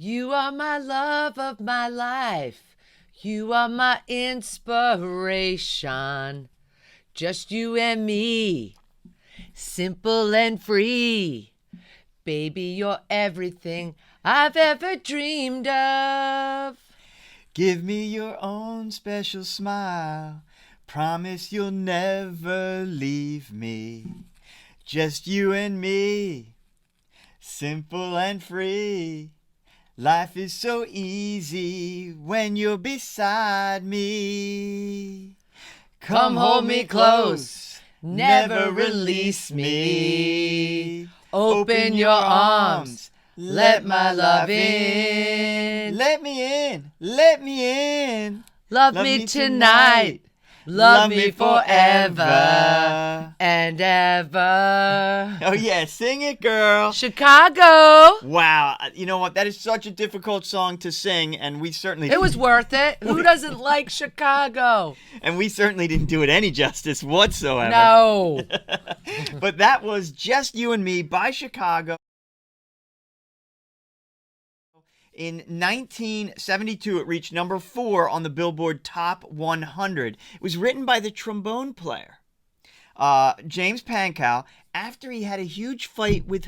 You are my love of my life. You are my inspiration. Just you and me, simple and free. Baby, you're everything I've ever dreamed of. Give me your own special smile. Promise you'll never leave me. Just you and me, simple and free. Life is so easy when you're beside me. Come hold me close, never release me. Open your arms, let my love in. Let me in, let me in. Love me tonight, love me forever and ever. Oh yeah, sing it, girl. Chicago. Wow, you know what? That is such a difficult song to sing, and we certainly It was worth it. Who doesn't like Chicago? and we certainly didn't do it any justice whatsoever. No. But that was Just You and Me by Chicago. In 1972, it reached number 4 on the Billboard Top 100. It was written by the trombone player, James Pankow, after he had a huge fight with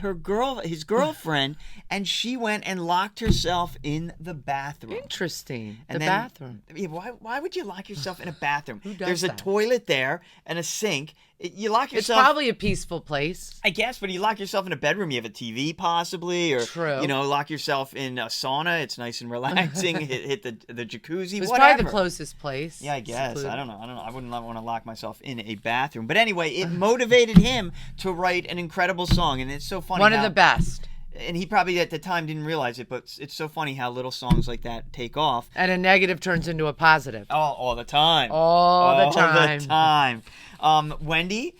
his girlfriend, and she went and locked herself in the bathroom. Interesting. And The then- bathroom. Yeah, why would you lock yourself in a bathroom? Who does There's a that? toilet there and a sink. You lock It's yourself. probably a peaceful place. I guess, but you lock yourself in a bedroom. You have a TV, possibly, or True. lock yourself in a sauna. It's nice and relaxing. hit the jacuzzi. It was whatever. probably the closest place. Yeah, I guess. Secluded. I don't know. I wouldn't want to lock myself in a bathroom. But anyway, it motivated him to write an incredible song, and it's so funny. One of the best. And he probably at the time didn't realize it, but it's so funny how little songs like that take off. And a negative turns into a positive. All the time. All the time. All the time. Wendy,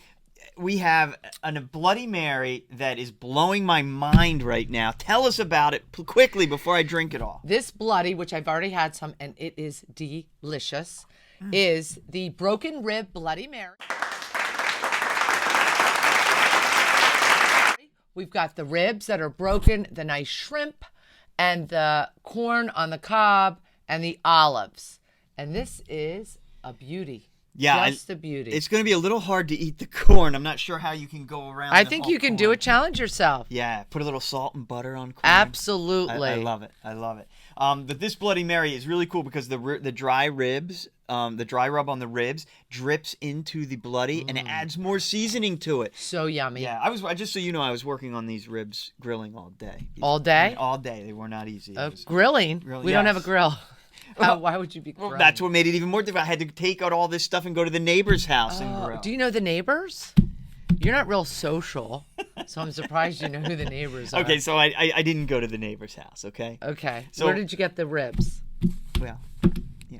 we have a Bloody Mary that is blowing my mind right now. Tell us about it quickly before I drink it all. This bloody, which I've already had some, and it is delicious, is the broken rib Bloody Mary. We've got the ribs that are broken, the nice shrimp, and the corn on the cob, and the olives. And this is a beauty. Yeah, Just a beauty. It's going to be a little hard to eat the corn. I'm not sure how you can go around. I the think whole you can do corn. it. Challenge yourself. Yeah, put a little salt and butter on corn. Absolutely. I love it. I love it. But this Bloody Mary is really cool because the dry ribs, the dry rub on the ribs drips into the bloody and it adds more seasoning to it. So yummy. Yeah, I just so you know, I was working on these ribs grilling all day. All day? All day. They were not easy. It was- Grilling? We don't have a yes. grill. Why would you be grilling? Well, that's what made it even more difficult. I had to take out all this stuff and go to the neighbor's house and grill. Do you know the neighbors? You're not real social, so I'm surprised you know who the neighbors are. Okay, so I didn't go to the neighbor's house, okay? Okay. So- Where did you get the ribs? Well, yeah.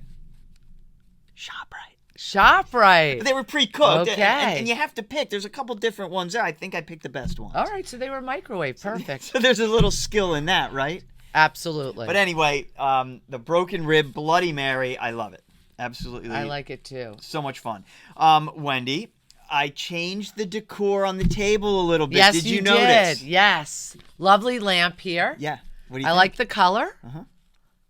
ShopRite. ShopRite. They were pre-cooked. Okay. And you have to pick. There's a couple different ones there. I think I picked the best ones. All right, so they were microwave. Perfect. So there's a little skill in that, right? Absolutely. But anyway, the broken rib Bloody Mary, I love it. Absolutely. I like it too. So much fun. Wendy, I changed the decor on the table a little bit. Yes, Did you you notice? did. Yes. Lovely lamp here. Yeah. What do you I think? like the color. Uh-huh.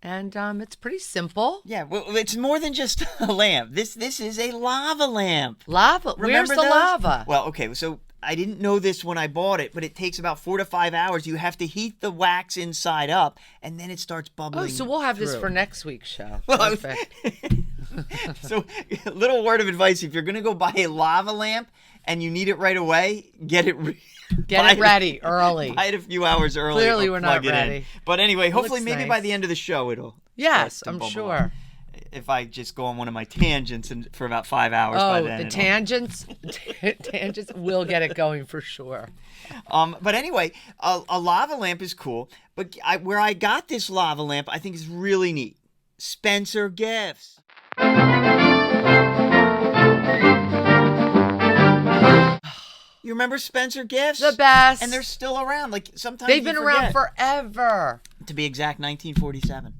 And it's pretty simple. Yeah, well, it's more than just a lamp. This is a lava lamp. Lava. Where's Remember the those? lava? Well, okay, so I didn't know this when I bought it, but it takes about 4 to 5 hours. You have to heat the wax inside up, and then it starts bubbling. Oh, so we'll have this through. for next week's show. Well, I was- Perfect. So, little word of advice: if you're gonna go buy a lava lamp and you need it right away, get it. Get buy it ready early. Buy it a few hours early. Clearly or we're not plug it in. ready. But anyway, hopefully, looks maybe by nice. the end of the show, it'll. Yes, start to I'm bubble sure. up. If I just go on one of my tangents and for about 5 hours by Oh, then. the it'll- tangents. Tangents will get it going for sure. But anyway, a lava lamp is cool. But where I got this lava lamp, I think is really neat. Spencer Gifts. You remember Spencer Gifts? The best. And they're still around. Like sometimes They've you been around forget. forever. To be exact, 1947.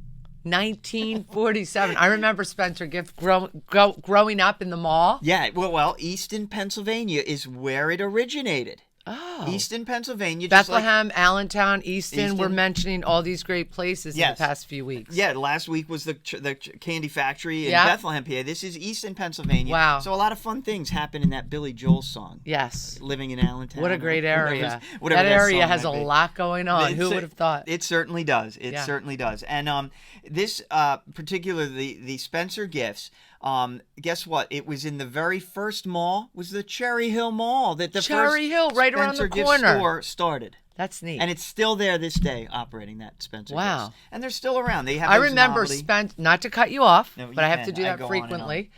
1947. I remember Spencer Gift growing up in the mall. Yeah, well, Easton, Pennsylvania is where it originated. Oh. Easton, Pennsylvania. Just Bethlehem, Allentown, Easton. We're Easton. mentioning all these great places in the past few weeks. Yeah, last week was the candy factory in Yeah. Bethlehem, PA. This is Easton, Pennsylvania. Wow. So a lot of fun things happen in that Billy Joel song. Yes. Living in Allentown. What a great area. Whatever that area song has a might be. lot going on. Who would have thought? It certainly does. It certainly does. And this particularly the Spencer Gifts. Guess what? It was in the very first mall. Was the Cherry Hill Mall that the Cherry Hill, right around the Spencer Gifts corner. store started. That's neat. And it's still there this day, operating that Spencer Wow. Gifts. And they're still around. They have. I those remember novelty- not to cut you off, No, you but I have can. to do I that go on and on. frequently.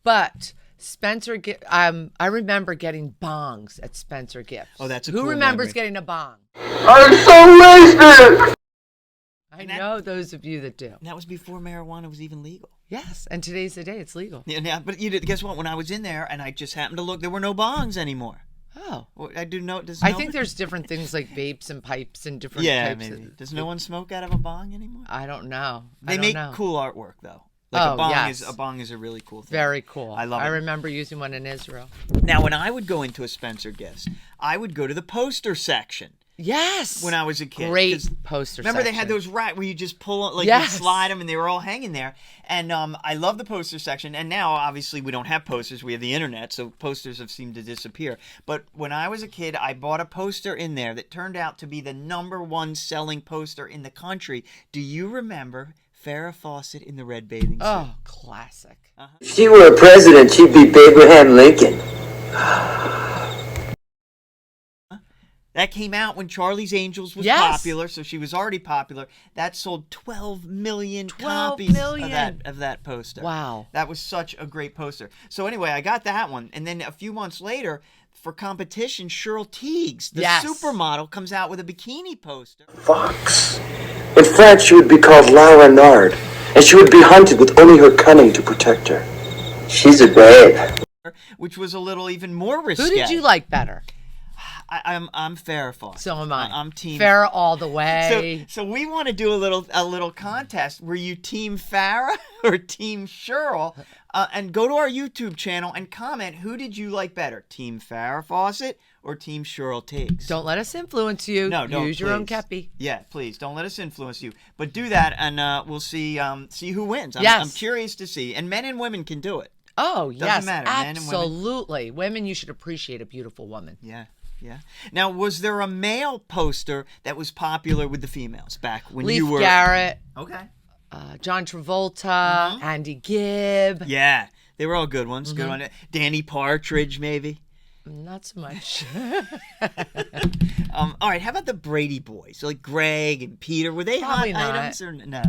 But Spencer, I remember getting bongs at Spencer Gifts. Oh, that's a Who cool remembers memory. getting a bong? I'm so wasted! I know those of you that do. And that was before marijuana was even legal. Yes, and today's the day it's legal. Yeah, but guess what? When I was in there and I just happened to look, there were no bongs anymore. Oh. Well, I do know. I think there's different things like vapes and pipes and different types maybe. of... Does no one smoke out of a bong anymore? I don't know. They I don't make know. cool artwork though. Like Oh, yes. a bong is a really cool thing. Very cool. I love it. I remember using one in Israel. Now, when I would go into a Spencer Gifts, I would go to the poster section. Yes. When I was a kid. Great 'Cause poster remember section. they had those where you just pull, like Yes. you slide them and they were all hanging there. And I love the poster section. And now, obviously, we don't have posters. We have the internet, so posters have seemed to disappear. But when I was a kid, I bought a poster in there that turned out to be the #1 selling poster in the country. Do you remember Farrah Fawcett in the red bathing suit? Oh, classic. If she were a president, she'd be Abraham Lincoln. That came out when Charlie's Angels was Yes. popular, so she was already popular. That sold 12 million 12 copies million. of that poster. Wow. That was such a great poster. So anyway, I got that one. And then a few months later, for competition, Cheryl Tiegs, the Yes. supermodel, comes out with a bikini poster. Fox. In France, she would be called Laura Nard, and she would be hunted with only her cunning to protect her. She's a babe. Which was a little even more risque. Who did you like better? I'm Farrah Fawcett. So am I. I'm team Farrah all the way. So we want to do a little contest. Were you team Farrah or team Cheryl? And go to our YouTube channel and comment, who did you like better, team Farrah Fawcett or team Cheryl Tiegs? Don't let us influence you. No, don't. Use your own please. kepi. Yeah, please don't let us influence you. But do that, and we'll see who wins. Yes. I'm curious to see, and men and women can do it. Oh, yes. matter, men and women. Absolutely. Women, you should appreciate a beautiful woman. Yeah. Yeah. Now, was there a male poster that was popular with the females back when Leif you were? Garrett, Okay. John Travolta, Andy Gibb. Yeah, they were all good ones. Good one. Danny Partridge, maybe. Not so much. All right. How about the Brady Boys, like Greg and Peter? Were they Probably hot not. items or no?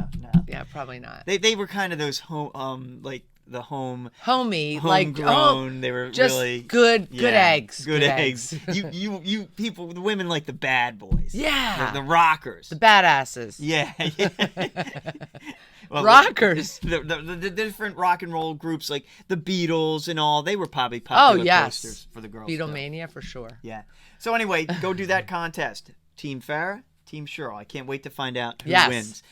Yeah, probably not. They were kind of those home like the home. Homey, like Homegrown, they were just really good yeah, eggs. Good eggs. you people, the women like the bad boys. Yeah. The rockers. The badasses. Yeah. Well, Rockers. The different rock and roll groups like the Beatles and all, they were probably popular yes. posters for the girls. Beatlemania for sure. Yeah. So anyway, go do that contest. Team Farrah, Team Cheryl. I can't wait to find out who Yes. wins.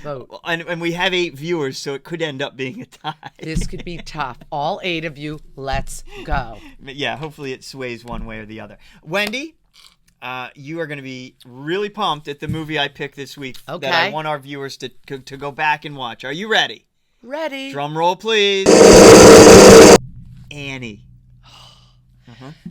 Vote. And we have 8 viewers, so it could end up being a tie. This could be tough. All 8 of you, let's go. But yeah, hopefully it sways one way or the other. Wendy, you are going to be really pumped at the movie I picked this week that I Okay. want our viewers to go back and watch. Are you ready? Ready. Drum roll, please. Annie.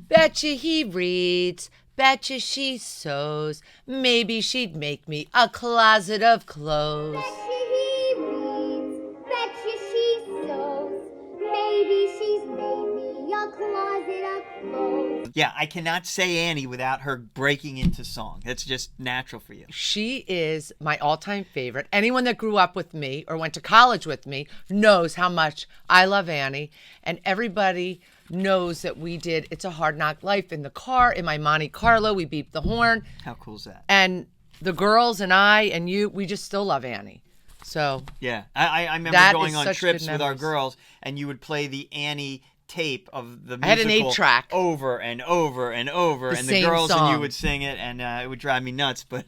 Betcha he reads, betcha she sews. Maybe she'd make me a closet of clothes. Betcha he reads, betcha she sews. Maybe she's made me a closet of clothes. Yeah, I cannot say Annie without her breaking into song. That's just natural for you. She is my all-time favorite. Anyone that grew up with me or went to college with me knows how much I love Annie. And everybody knows that we did It's a Hard Knock Life in the car, in my Monte Carlo. We beeped the horn. How cool is that? And the girls and I and you, we just still love Annie. So Yeah, I remember That going is on such trips good with our memories. girls, and you would play the Annie tape of the I had an musical 8-track. over and over and over, The and the same girls and you song. would sing it, and it would drive me nuts, but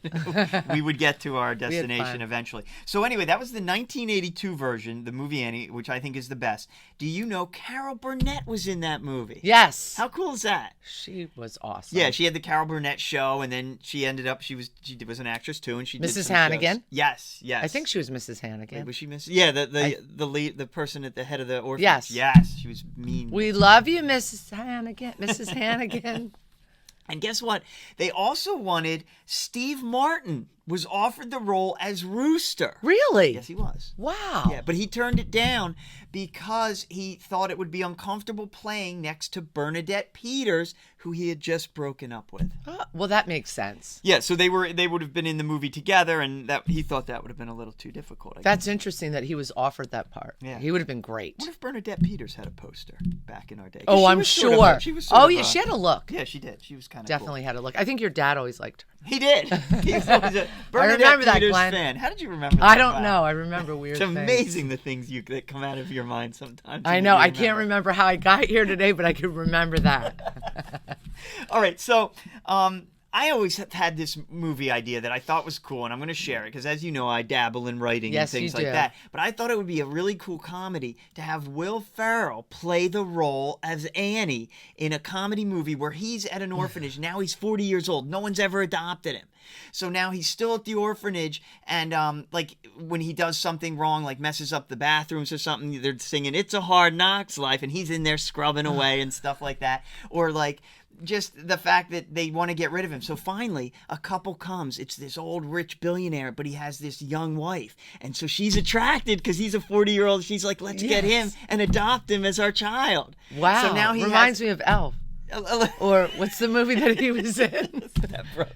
we would get to our destination fun. eventually. So anyway, that was the 1982 version, the movie Annie, which I think is the best. Do you know Carol Burnett was in that movie? Yes. How cool is that? She was awesome. Yeah, she had the Carol Burnett show, and then she ended up she was an actress too, and she did Mrs. some Hannigan? shows. Yes. I think she was Mrs. Hannigan. Wait, was she Miss? Yeah, the lead, the person at the head of the orphanage. Yes. She was mean. We love you, Mrs. Hannigan. Mrs. Hannigan. And guess what? They also wanted Steve Martin was offered the role as Rooster. Really? Yes, he was. Wow. Yeah, but he turned it down because he thought it would be uncomfortable playing next to Bernadette Peters, who he had just broken up with. Oh, well, that makes sense. Yeah, so they would have been in the movie together, and that he thought that would have been a little too difficult. I guess. That's interesting that he was offered that part. Yeah. He would have been great. What if Bernadette Peters had a poster back in our day? 'Cause Oh, she I'm was sort sure. of she was sort Oh, of yeah, she had a look. Yeah, she did. She was kind of Definitely had a look. I think your dad always liked her. He did. He was always a Bernadette remember that, Peters Glenn. fan. How did you remember that? I don't Wow. know. I remember weird It's things. amazing the things that come out of your mind sometimes. I and know. you I can't remember how I got here today, but I can remember that. All right, so I always had this movie idea that I thought was cool, and I'm going to share it because, as you know, I dabble in writing Yes, and things you like do. that. But I thought it would be a really cool comedy to have Will Ferrell play the role as Annie in a comedy movie where he's at an orphanage. Now he's 40 years old. No one's ever adopted him. So now he's still at the orphanage, and like when he does something wrong, like messes up the bathrooms or something, they're singing "It's a Hard Knocks Life," and he's in there scrubbing away and stuff like that. Or like just the fact that they want to get rid of him. So finally, a couple comes. It's this old rich billionaire, but he has this young wife, and so she's attracted because he's a 40-year-old. She's like, "Let's get him and adopt him as our child." Wow. So now he reminds me of Elf. Or what's the movie that he was in?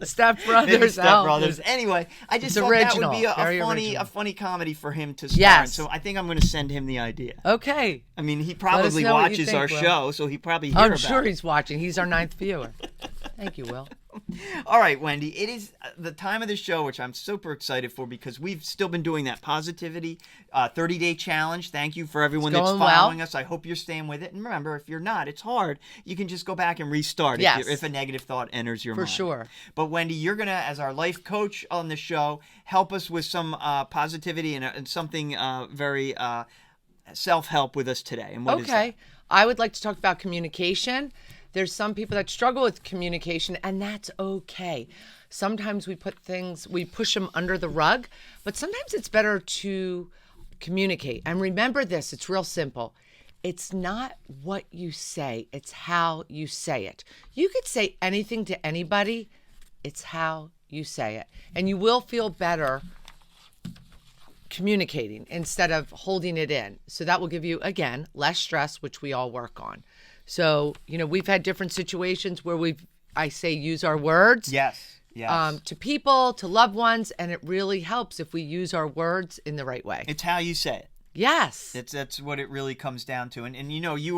Step Brothers. Maybe Step Elf. Brothers. Anyway, I just It's thought that would original, be very a original. funny comedy for him to star in. Yes. So I think I'm going to send him the idea. Okay. I mean, he us probably know what you watches think, our Will. show, so he probably hear I'm about sure it. he's watching. He's our 9th viewer. Thank you, Will. All right, Wendy, it is the time of the show, which I'm super excited for because we've still been doing that positivity 30-day challenge. Thank you for everyone that's going well. following us. I hope you're staying with it. And remember, if you're not, it's hard. You can just go back and restart Yes. if a negative thought enters your For mind. sure. But Wendy, you're going to, as our life coach on the show, help us with some positivity and something very self-help with us today. And what is that? Okay. I would like to talk about communication. There's some people that struggle with communication, and that's okay. Sometimes we push them under the rug, but sometimes it's better to communicate. And remember this, it's real simple. It's not what you say, it's how you say it. You could say anything to anybody, it's how you say it. And you will feel better communicating instead of holding it in. So that will give you, again, less stress, which we all work on. So, we've had different situations where I say use our words. Yes. Yes. To people, to loved ones, and it really helps if we use our words in the right way. It's how you say it. Yes. That's what it really comes down to. And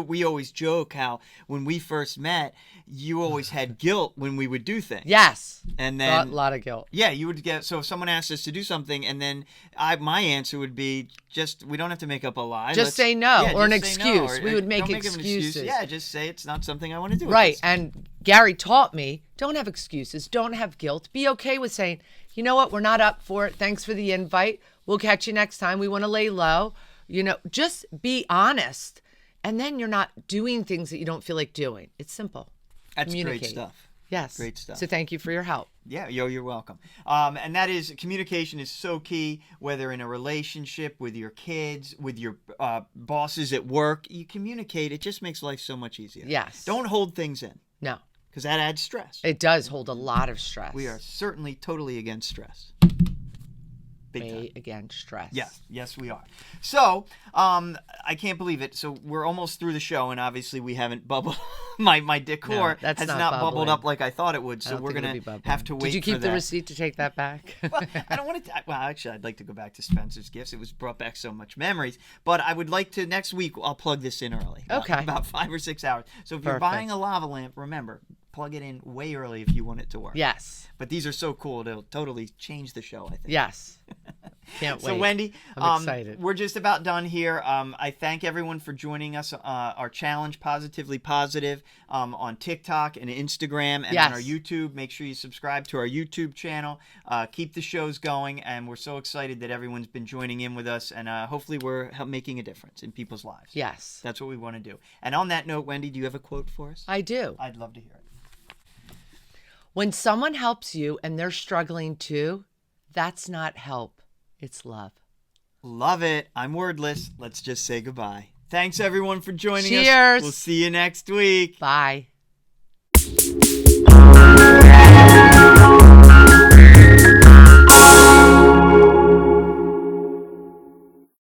we always joke how when we first met, you always had guilt when we would do things. Yes. And then a lot of guilt. Yeah, you would get, so if someone asked us to do something, and then my answer would be we don't have to make up a lie. Just say no, Yeah, or an just say no, excuse. We would make don't up an excuse. excuses. Yeah, just say it's not something I want to do. Right. And Gary taught me, don't have excuses, don't have guilt. Be okay with saying, you know what, we're not up for it. Thanks for the invite. We'll catch you next time. We want to lay low. Just be honest. And then you're not doing things that you don't feel like doing. It's simple. That's great Communicate. stuff. Yes. Great stuff. So thank you for your help. Yeah, you're welcome. And that is, communication is so key, whether in a relationship, with your kids, with your bosses at work. You communicate. It just makes life so much easier. Yes. Don't hold things in, No. because that adds stress. It does hold a lot of stress. We are certainly totally against stress. Big time. Against stress. Yes, we are. So, I can't believe it. So we're almost through the show, and obviously we haven't bubbled. My decor No, that's has not not bubbled bubbling. up like I thought it would. I So don't we're think it'll gonna be bubbling. have to wait. Did you for keep the that. receipt to take that back? Well, I don't want to. Well, actually, I'd like to go back to Spencer's Gifts. It was brought back so much memories. But I would like to next week. I'll plug this in early. Okay. About 5 or 6 hours. So if you're Perfect. buying a lava lamp, remember, plug it in way early if you want it to work. Yes. But these are so cool. It'll totally change the show, I think. Yes. Can't wait. So, Wendy, I'm excited. We're just about done here. I thank everyone for joining us. Our challenge, Positively Positive, on TikTok and Instagram and on our YouTube. Make sure you subscribe to our YouTube channel. Keep the shows going, and we're so excited that everyone's been joining in with us, and hopefully we're making a difference in people's lives. Yes. That's what we want to do. And on that note, Wendy, do you have a quote for us? I do. I'd love to hear it. When someone helps you and they're struggling too, that's not help. It's love. Love it. I'm wordless. Let's just say goodbye. Thanks, everyone, for joining us. Cheers. We'll see you next week. Bye.